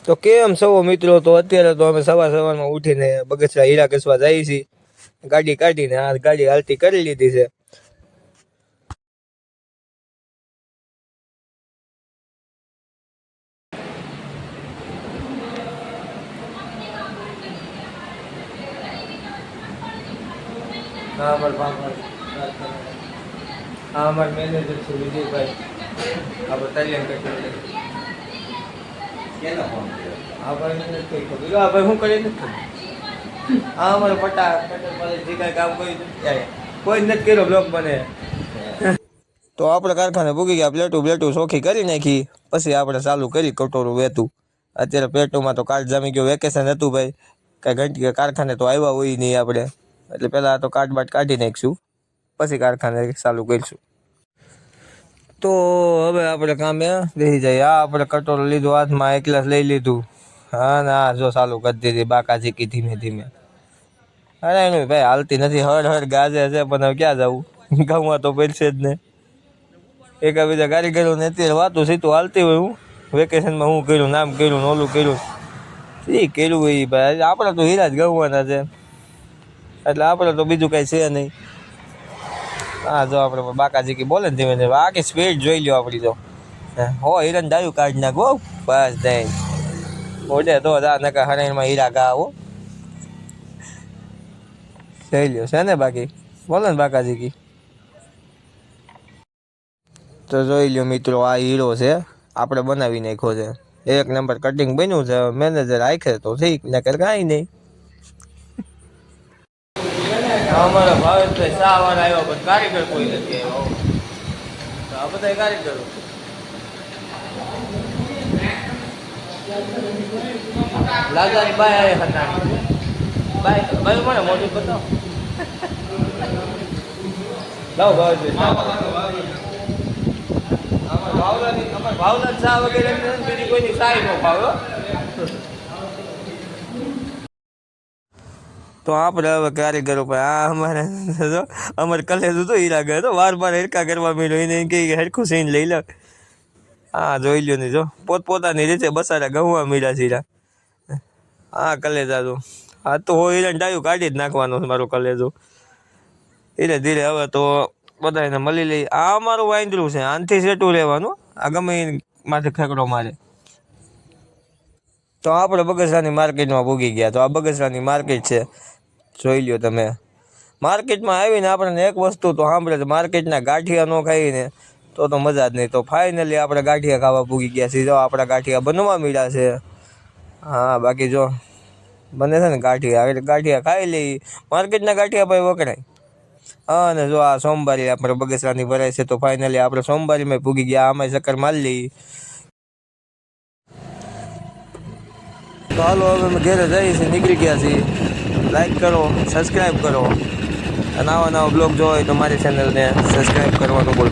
તો કેમ સૌ મિત્રો? તો અત્યારે તો અમે સવારમાં ઉઠીને બગસરા હીરા ઘસવા જઈએ છીએ. ગાડી કાઢીને આ ગાડી હાલતી કરી લીધી છે. હા અમારા મેનેજર છે વિજયભાઈ. આપણે તાલિયાન કરી આપણે નથી ખબર ભાઈ શું કરી નથી. હા અમારે પટા જે કાંઈ કામ કર્યું કોઈ જ નથી કર્યો બ્લોક બને. તો આપણે કારખાને ભૂગી ગયા, પ્લેટું ચોખ્ખી કરી નાખી. પછી આપણે ચાલુ કરી કટોરું વેતું. અત્યારે પેટુમાં તો કાર્ડ જામી ગયો, વેકેશન હતું ભાઈ. કાંઈ ઘંટી કારખાને તો આવ્યા હોય નહીં આપણે, એટલે પહેલાં તો કાર્ડ બાટ કાઢી નાખીશું, પછી કારખાને ચાલુ કરીશું. તો હવે આપણે કામે બેસી જાય. આ આપણે કટોરો લીધો હાથમાં, એક ગ્લાસ લઈ લીધું. હા ના જો ચાલુ કરી દીધી બાકાજી કી ધીમે ધીમે. અરે એનું ભાઈ હાલતી નથી, હળ ગાજે છે, પણ હવે ક્યાં જવું, ગામમાં તો પડશે જ ને. એકાબીજા કારીગરો ને અત્યારે વાતું સીતું હાલતી હોય. હું વેકેશનમાં હું કર્યું, નામ કર્યું, ઓલું કર્યું, એ કર્યું હોય ભાઈ. આપણે તો હીરા જ ગવવાના છે, એટલે આપણે તો બીજું કાંઈ છે નહીં. હા જો આપણે બાકાજી કી બોલે ને ધીમે ધીમે. આખી સ્પીડ જોઈ લ્યો આપણી તો. હો હિરણ ડાયું કાઢી નાખો બસ દઈ ઓડે તો નકા હરણમાં હીરા ગા આવો જોઈ લ્યો છે ને. બાકી બોલો ને બાકાજી કી. તો જોઈ લ્યો મિત્રો, આ હીરો છે, આપણે બનાવી નાખ્યો છે. એક નંબર કટિંગ બન્યું છે. મેનેજર આખે તો ઠીક, નકર કાંઈ નહીં. અમારો ભાવેશભાઈ સાવાર આવ્યો, પણ કારીગર કોઈ નથી આવ્યો. તો આ બધા કારીગરો લાગાની બાય હતા. બાય બાય મને મોટું બતાવો. લાવ ભાવેશભાઈ ભાવના ચા વગેરે બીજી કોઈની સારી નો ભાવ. તો આપણે હવે કારીગરો પર આ અમારે કલેજું તો હીરા ગયો તો વાર હેરકા કરવા મળ્યો. એને કે હેરખું સીન લઈ લો. હા જોઈ લ્યો ને, જો પોતપોતાની રીતે બસારા ગવવા મળ્યા છે હીરા. હા કલેજા તો હા તો હીરા ડાયું કાઢી જ નાખવાનું છે મારું કલેજું. ધીરે ધીરે હવે તો બધાને મળી લઈ. આ અમારું વાંદરું છે, આનથી સેટું રહેવાનું. આ ગમે માથે ખેકડો મારે. તો આપણે બગસરાની માર્કેટમાં ભૂગી ગયા. તો આ બગસરાની માર્કેટ છે, જોઈ લ્યો તમે. માર્કેટમાં આવીને આપણને એક વસ્તુ તો સાંભળે, માર્કેટના ગાંઠિયા ન ખાઈને તો મજા જ નહીં. તો ફાઇનલી આપણે ગાંઠિયા ખાવા ભૂગી ગયા છીએ. જો આપણા ગાંઠિયા બનવા મળ્યા છે. હા બાકી જો બને છે ને ગાંઠિયા, એટલે ગાંઠિયા ખાઈ લઈ. માર્કેટના ગાંઠિયા ભાઈ વખણાય. હા અને જો આ સોમવારી આપણે બગસરાની ભરાય છે. તો ફાઇનલી આપણે સોમવારીમાં ભૂગી ગયા. આમાં ચક્કર મારી લઈ. તો હાલો હવે અમે ઘેરે જઈએ છીએ, નીકળી ગયા છીએ. લાઈક કરો, સબસ્ક્રાઈબ કરો, અને નવા બ્લોગ જોવો હોય તો મારી ચેનલને સબસ્ક્રાઈબ કરવાનું બોલો.